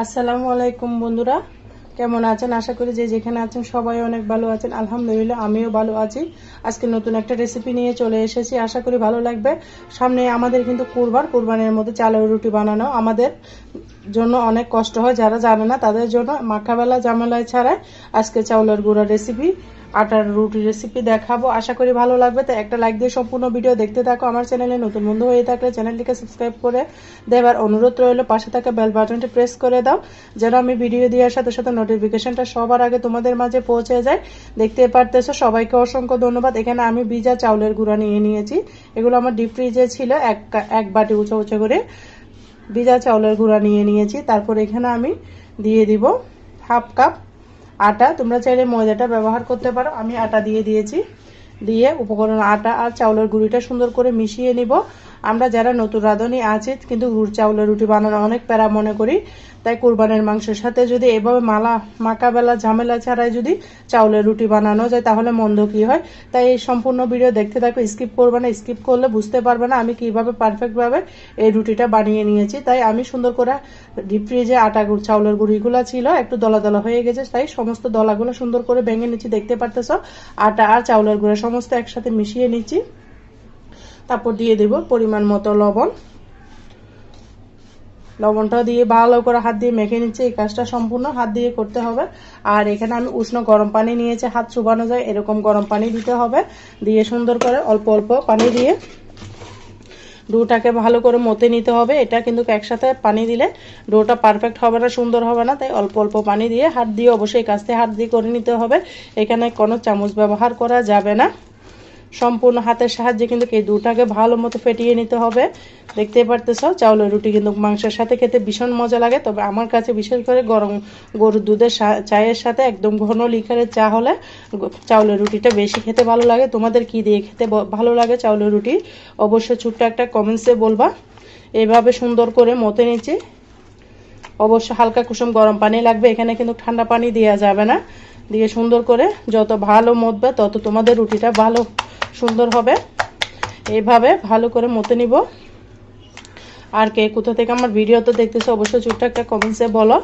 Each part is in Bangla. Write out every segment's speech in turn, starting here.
আসসালামু আলাইকুম বন্ধুরা, কেমন আছেন? আশা করি যে যেখানে আছেন সবাই অনেক ভালো আছেন। আলহামদুলিল্লাহ আমিও ভালো আছি। আজকে নতুন একটা রেসিপি নিয়ে চলে এসেছি, আশা করি ভালো লাগবে। সামনে আমাদের কিন্তু কুরবানের মধ্যে চালের রুটি বানানো আমাদের জন্য অনেক কষ্ট হয়, যারা জানে না তাদের জন্য মাখাবেলা ঝামেলা ছাড়াই আজকে চাউলের গুঁড়া রেসিপি, আটার রুটি রেসিপি দেখাবো। আশা করি ভালো লাগবে। তো একটা লাইক দিয়ে সম্পূর্ণ ভিডিও দেখতে থাকো। আমার চ্যানেলে নতুন বন্ধু হয়ে থাকলে চ্যানেলটিকে সাবস্ক্রাইব করে দেবার অনুরোধ রইল। পাশে থাকা বেল বাটনটি প্রেস করে দাও, যেন আমি ভিডিও দেওয়ার সাথে সাথে নোটিফিকেশনটা সবার আগে তোমাদের মাঝে পৌঁছে যায়। দেখতে পারতেছো, সবাইকে অসংখ্য ধন্যবাদ। এখানে আমি ভিজা চাউলের গুঁড়া নিয়ে নিয়েছি। এগুলো আমার ডিপ ফ্রিজে ছিল। এক বাটি উঁচা উঁচা করে ভিজা চাউলের গুঁড়া নিয়ে নিয়েছি। তারপর এখানে আমি দিয়ে দিব হাফ কাপ আটা। তোমরা চাইলে ময়দাটা ব্যবহার করতে পারো, আমি আটা দিয়ে দিয়েছি। দিয়ে উপকরণ আটা আর চাউলের গুঁড়িটা সুন্দর করে মিশিয়ে নিব। আমরা যারা নতুন রাঁধুনি আছি কিন্তু চাউলের রুটি বানানো অনেক প্যারা মনে করি, তাই কুরবানের মাংসের সাথে যদি এভাবে মাখাবেলা ঝামেলা ছাড়াই যদি চাউলের রুটি বানানো যায় তাহলে মন্দ কি হয়। তাই এই সম্পূর্ণ ভিডিও দেখতে থাকো, স্কিপ করবে না। স্কিপ করলে বুঝতে পারবে না আমি কিভাবে পারফেক্টভাবে এই রুটিটা বানিয়ে নিয়েছি। তাই আমি সুন্দর করে ডিপ ফ্রিজে চাউলের গুঁড়িগুলো ছিল একটু দলা দলা হয়ে গেছে, তাই সমস্ত দলাগুলো সুন্দর করে ভেঙে নিচ্ছি। দেখতে পারতেছ আটা আর চাউলের গুঁড়া সমস্ত একসাথে মিশিয়ে নিচ্ছি। তারপর দিয়ে দেব পরিমাণ মতো লবণ। লবণটা দিয়ে ভালো করে হাত দিয়ে মেখে নিচ্ছে। এই কাজটা সম্পূর্ণ হাত দিয়ে করতে হবে। আর এখানে আমি উষ্ণ গরম পানি নিয়েছি, হাত চুবানো যায় এরকম গরম পানি দিতে হবে। দিয়ে সুন্দর করে অল্প অল্প পানি দিয়ে ডোটাকে ভালো করে মতে নিতে হবে। এটা কিন্তু একসাথে পানি দিলে ডোটা পারফেক্ট হবে না, সুন্দর হবে না। তাই অল্প অল্প পানি দিয়ে হাত দিয়ে, অবশ্যই কাছ থেকে হাত দিয়ে করে নিতে হবে। এখানে কোনো চামচ ব্যবহার করা যাবে না, সম্পূর্ণ হাতের সাহায্যে কিন্তু এই দুটাকে ভালো মতো ফেটিয়ে নিতে হবে। দেখতে পারতেছ চাউলের রুটি কিন্তু মাংসের সাথে খেতে ভীষণ মজা লাগে। তবে আমার কাছে বিশেষ করে গরম গরুর দুধের চায়ের সাথে একদম ঘন লিকারের চা হলে চাউলের রুটিটা বেশি খেতে ভালো লাগে। তোমাদের কি দিয়ে খেতে ভালো লাগে চাউলের রুটি অবশ্যই ছোট্ট একটা কমেন্টসে বলবা। এইভাবে সুন্দর করে মতে নিচ্ছি। অবশ্য হালকা কুসুম গরম পানি লাগবে, এখানে কিন্তু ঠান্ডা পানি দেওয়া যাবে না। দিয়ে সুন্দর করে যত ভালো মতবে তত তোমাদের রুটিটা ভালো সুন্দর হবে। এইভাবে ভালো করে মতে নিব। আর কে কোথা থেকে আমার ভিডিও তো দেখতেছো অবশ্যই ছোট্ট একটা কমেন্টসে বলো।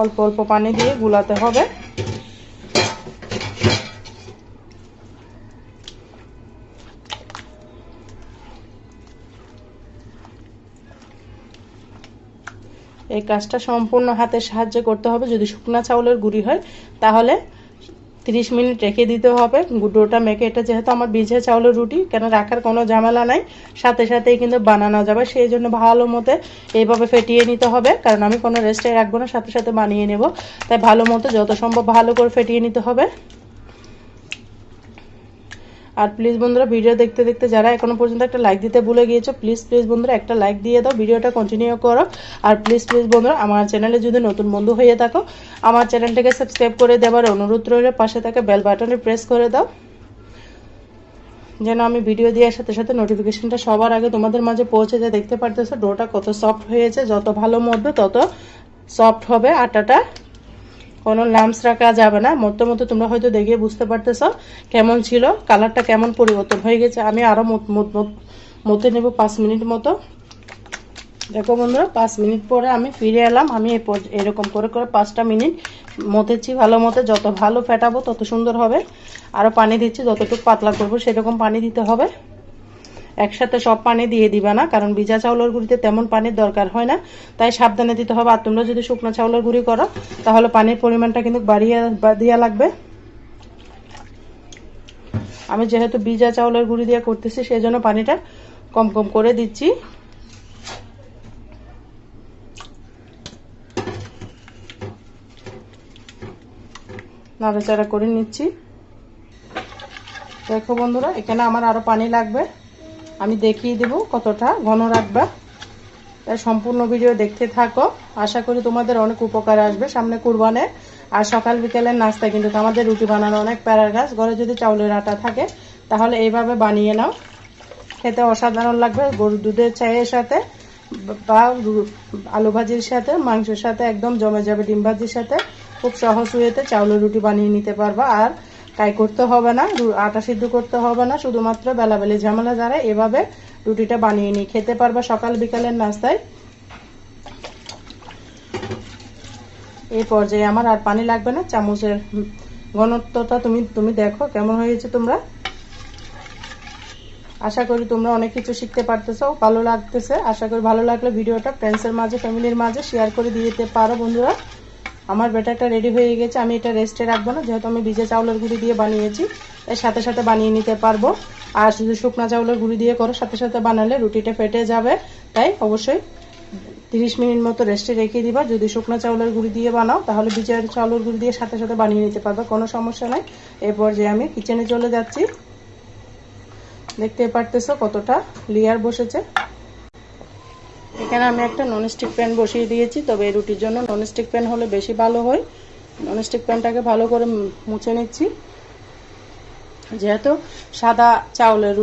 অল্প অল্প পানি দিয়ে গুলাতে হবে। এই কাজটা সম্পূর্ণ হাতের সাহায্যে করতে হবে। যদি শুকনা চাউলের গুঁড়ি হয় তাহলে 30 মিনিট রেখে দিতে হবে ডোটা মেখে। এটা যেহেতু আমার ভিজে চাউলের রুটি, কেন রাখার কোনো ঝামেলা নাই, সাথে সাথেই কিন্তু বানানো যাবে। সেই জন্য ভালো মতো এইভাবে ফেটিয়ে নিতে হবে, কারণ আমি কোনো রেস্টে রাখবো না, সাথে সাথে বানিয়ে নেব। তাই ভালো মতো যত সম্ভব ভালো করে ফেটিয়ে নিতে হবে। আর প্লিজ বন্ধুরা, ভিডিও দেখতে দেখতে যারা এখনো পর্যন্ত একটা লাইক দিতে ভুলে গিয়েছো, প্লিজ বন্ধুরা একটা লাইক দিয়ে দাও, ভিডিওটা কন্টিনিউ করো। আর প্লিজ বন্ধুরা, আমার চ্যানেলে যদি নতুন বন্ধু হয়ে থাকো আমার চ্যানেলটাকে সাবস্ক্রাইব করে দেওয়ার অনুরোধ রইল। পাশে থাকা বেল বাটনে প্রেস করে দাও, যেন আমি ভিডিও দেওয়ার সাথে সাথে নোটিফিকেশনটা সবার আগে তোমাদের মাঝে পৌঁছে যায়। দেখতে পারতেছো ডোটা কত সফট হয়েছে, যত ভালো মধ্যে তত সফট হবে আটাটা, কোনো লাম্পস রাখা যাবে না। মতো তোমরা হয়তো দেখে বুঝতে পারতেছ কেমন ছিল, কালারটা কেমন পরিবর্তন হয়ে গেছে। আমি আরও মতে নেব 5 মিনিট মতো। দেখো বন্ধুরা, 5 মিনিট পরে আমি ফিরে এলাম। আমি এরকম করে 5টা মিনিট মতেছি ভালো মতো। যত ভালো ফেটাবো তত সুন্দর হবে। আরও পানি দিচ্ছি, যতটুকু পাতলা করবো সেরকম পানি দিতে হবে। একসাথে সব পানি দিয়ে দিবা না, কারণ ভিজা চাউলের গুঁড়িতে তেমন পানির দরকার হয় না, তাই সাবধানে দিতে হবে। আর তোমরা যদি শুকনো চাউলের গুঁড়ি করো তাহলে পানির পরিমাণটা কিন্তু দেওয়া লাগবে। আমি যেহেতু ভিজা চাউলের গুঁড়ি দিয়ে করতেছি সেই জন্য পানিটা কম করে দিচ্ছি। নাড়াচাড়া করে নিচ্ছি। দেখো বন্ধুরা, এখানে আমার আরও পানি লাগবে, আমি দেখিয়ে দেব কতটা ঘন রাখবা। তাই সম্পূর্ণ ভিডিও দেখতে থাকো, আশা করি তোমাদের অনেক উপকার আসবে সামনে কুরবানে। আর সকাল বিকেলের নাস্তায় কিন্তু আমাদের রুটি বানানো অনেক প্যারার কাজ। ঘরে যদি চাউলের আটা থাকে তাহলে এইভাবে বানিয়ে নাও, খেতে অসাধারণ লাগবে। গরুর দুধের চায়ের সাথে বা আলু ভাজির সাথে, মাংসের সাথে একদম জমে যাবে। ডিম ভাজির সাথে খুব সহজ ওয়েতে চাউলের রুটি বানিয়ে নিতে পারবা। আর তাই করতে হবে না, আটা সিদ্ধ করতে হবে না, শুধুমাত্র বেলাবেলি ঝামেলা যারা এভাবে রুটিটা বানিয়ে নিয়ে খেতে পারবা সকাল বিকালের নাস্তায়। এই পর্যায়ে আমার আর পানি লাগবে না। চামচের ঘনত্বটা তুমি দেখো কেমন হয়েছে তোমরা। আশা করি তোমরা অনেক কিছু শিখতে পারতেছো, ভালো লাগতেছে। আশা করি ভালো লাগলে ভিডিওটা ফ্রেন্ডসের মাঝে, ফ্যামিলির মাঝে শেয়ার করে দিয়ে দিতে পারো বন্ধুরা। আমার ব্যাটারটা রেডি হয়ে গেছে, আমি এটা রেস্টে রাখবো না, যেহেতু আমি ভিজে চাউলের গুঁড়ি দিয়ে বানিয়েছি, এর সাথে সাথে বানিয়ে নিতে পারবো। আর যদি শুকনা চাউলের গুঁড়ি দিয়ে করো সাথে সাথে বানালে রুটিটা ফেটে যাবে, তাই অবশ্যই 30 মিনিট মতো রেস্টে রেখে দিবা। যদি শুকনা চাউলের গুঁড়ি দিয়ে বানাও তাহলে ভিজে চাউলের গুঁড়ি দিয়ে সাথে সাথে বানিয়ে নিতে পারবে, কোনো সমস্যা নাই। এরপর যে আমি কিচেনে চলে যাচ্ছি, দেখতে পারতেছো কতটা লেয়ার বসেছে। এখানে আমি একটা ননস্টিক প্যান বসিয়ে দিয়েছি, তবে এই রুটির জন্য ননস্টিক প্যান হলে বেশি ভালো হয়। ননস্টিক প্যানটাকে ভালো করে মুছে নিচ্ছি, যেহেতু সাদা চাউলের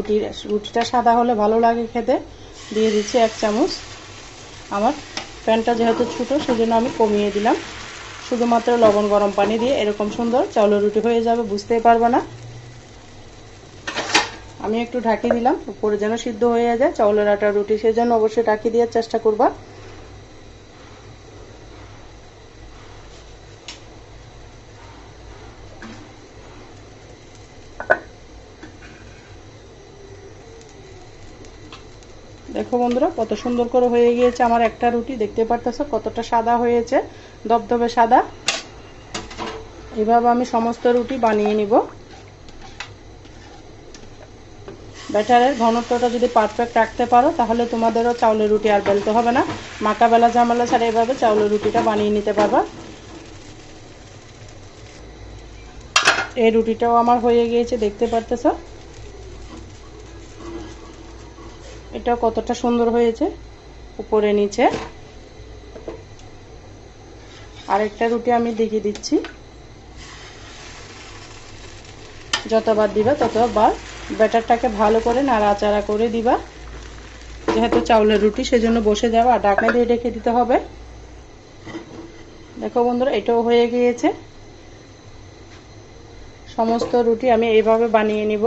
রুটিটা সাদা হলে ভালো লাগে খেতে। দিয়ে দিচ্ছি 1 চামচ। আমার প্যানটা যেহেতু ছোটো সেজন্য আমি কমিয়ে দিলাম। শুধুমাত্র লবণ গরম পানি দিয়ে এরকম সুন্দর চাউলের রুটি হয়ে যাবে, বুঝতেই পারবে না। আমি একটু ঢাকি দিলাম উপরে যেন সিদ্ধ হয়ে যায় চাউলের আটার রুটি, সেজন্য অবশ্যই ঢাকি দেওয়ার চেষ্টা করবা। দেখো বন্ধুরা কত সুন্দর করে হয়ে গিয়েছে আমার একটা রুটি, দেখতে পারতেছো কতটা সাদা হয়েছে, দবদবে সাদা। এভাবে আমি সমস্ত রুটি বানিয়ে নিব। ব্যাটারের ঘনত্বটা যদি পারফেক্ট রাখতে পারো তাহলে তোমাদেরও চাউলের রুটি আর বেলতে হবে না, মাখা বেলা ঝামেলা ছাড়া এভাবে চাউলের রুটিটা বানিয়ে নিতে পারবা। এই রুটিটাও আমার হয়ে গিয়েছে, দেখতে পারতেছো এটা কতটা সুন্দর হয়েছে উপরে নিচে। আরেকটা রুটি আমি দেখিয়ে দিচ্ছি। যতবার দিবা ততবার ব্যাটারটাকে ভালো করে নাড়াচাড়া করে দিবা, যেহেতু চাউলের রুটি সেজন্য বসে যাবে আর ঢাকনা দিয়ে রেখে দিতে হবে। দেখো বন্ধুরা এটাও হয়ে গিয়েছে। সমস্ত রুটি আমি এইভাবে বানিয়ে নিব।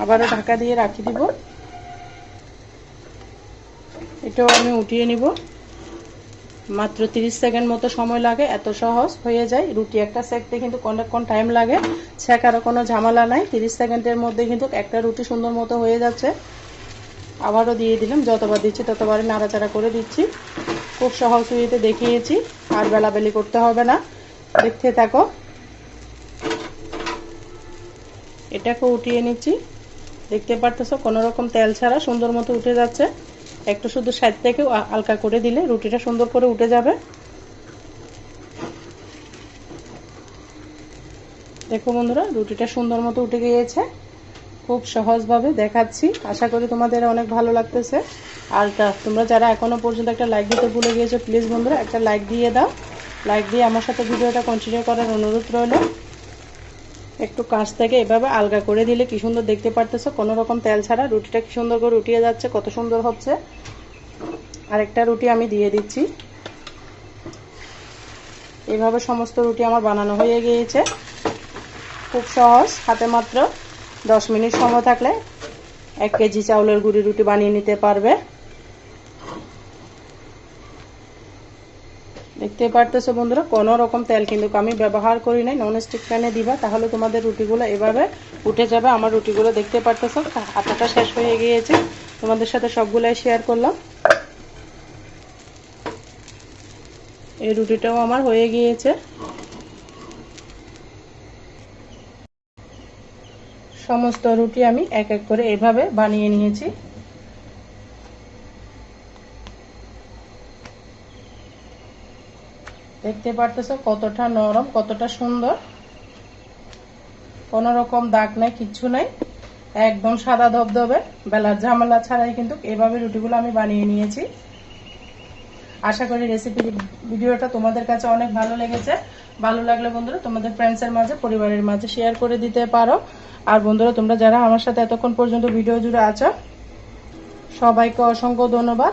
আবারও ঢাকা দিয়ে রাখি দিব। এটাও আমি উঠিয়ে নিব। মাত্র 30 সেকেন্ড মতো সময় লাগে, এত সহজ হয়ে যায়। রুটি একটা সেকতে কিন্তু অনেকক্ষণ টাইম লাগে, ছেঁকারও কোনো ঝামেলা নাই। 30 সেকেন্ডের মধ্যে কিন্তু একটা রুটি সুন্দর মতো হয়ে যাচ্ছে। আবারও দিয়ে দিলাম, যতবার দিচ্ছি ততবারই নাড়াচাড়া করে দিচ্ছি। খুব সহজ ওয়েতে দেখিয়েছি, আর বেলাবেলি করতে হবে না। দেখতে থাকো। এটাকে উঠিয়ে নিচ্ছি, দেখতে পারতেছো কোনো রকম তেল ছাড়া সুন্দর মতো উঠে যাচ্ছে। একটু শুধু সাইড থেকে হালকা করে দিলে রুটিটা সুন্দর করে উঠে যাবে। দেখো বন্ধুরা রুটিটা সুন্দর মতো উঠে গিয়েছে। খুব সহজভাবে দেখাচ্ছি, আশা করি তোমাদের অনেক ভালো লাগতেছে। আর তোমরা যারা এখনো পর্যন্ত একটা লাইক দিতে ভুলে গিয়েছো, প্লিজ বন্ধুরা একটা লাইক দিয়ে দাও। লাইক দিয়ে আমার সাথে ভিডিওটা কন্টিনিউ করার অনুরোধ রইল। একটু কাছ থেকে এভাবে আলগা করে দিলে কি সুন্দর দেখতে পারতেছো, কোনো রকম তেল ছাড়া রুটিটা কি সুন্দর করে উঠিয়ে যাচ্ছে, কত সুন্দর হচ্ছে। আরেকটা রুটি আমি দিয়ে দিচ্ছি। এইভাবে সমস্ত রুটি আমার বানানো হয়ে গিয়েছে। খুব সহজ, হাতে মাত্র 10 মিনিট সময় থাকলে 1 কেজি চাউলের গুঁড়ি রুটি বানিয়ে নিতে পারবে। দেখতে পারতেছো বন্ধুরা কোনো রকম তেল কিন্তু আমি ব্যবহার করি নাই। ননস্টিক প্যানে দিবা, তাহলে তোমাদের রুটিগুলো এভাবে উঠে যাবে। আমার রুটিগুলো দেখতে পারতেছো আটাটা শেষ হয়ে গিয়েছে, তোমাদের সাথে সবগুলাই শেয়ার করলাম। এই রুটিটাও আমার হয়ে গিয়েছে। সমস্ত রুটি আমি এক এক করে এভাবে বানিয়ে নিয়েছি। দেখতে পারতেছো কতটা নরম, কতটা সুন্দর, কোনো রকম দাগ নাই, কিচ্ছু নাই, একদম সাদা ধবধবে, বেলার ঝামেলা ছাড়াই কিন্তু এভাবে রুটিগুলো আমি বানিয়ে নিয়েছি। আশা করি রেসিপি ভিডিওটা তোমাদের কাছে অনেক ভালো লেগেছে। ভালো লাগলে বন্ধুরা তোমাদের ফ্রেন্ডসের মাঝে, পরিবারের মাঝে শেয়ার করে দিতে পারো। আর বন্ধুরা তোমরা যারা আমার সাথে এতক্ষণ পর্যন্ত ভিডিও জুড়ে আছো সবাইকে অসংখ্য ধন্যবাদ।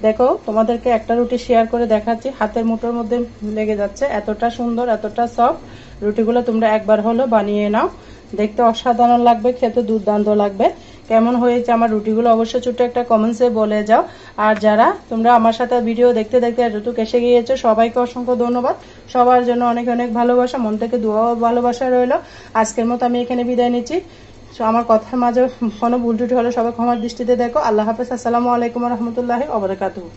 দেখো তোমাদেরকে একটা রুটি শেয়ার করে দেখাচ্ছি, হাতের মুঠোর মধ্যে লেগে যাচ্ছে, এতটা সুন্দর এতটা সফট। রুটিগুলো তোমরা একবার হলো বানিয়ে নাও, দেখতে অসাধারণ লাগবে, খেতে দুর্দান্ত লাগবে। কেমন হয়েছে আমার রুটিগুলো অবশ্যই ছোট্ট একটা কমেন্টসে বলে যাও। আর যারা তোমরা আমার সাথে ভিডিও দেখতে দেখতে এতটুকু এসে গিয়েছো সবাইকে অসংখ্য ধন্যবাদ। সবার জন্য অনেক অনেক ভালোবাসা, মন থেকে দোয়া ও ভালোবাসা রইলো। আজকের মতো আমি এখানে বিদায় নিচ্ছি। আমার কথার মাঝে কোনো ভুল ত্রুটি হলে সবাই ক্ষমার দৃষ্টিতে দেখো। আল্লাহ হাফেজ। আসসালামু আলাইকুম রহমতুল্লাহি ওয়া বারাকাতুহু।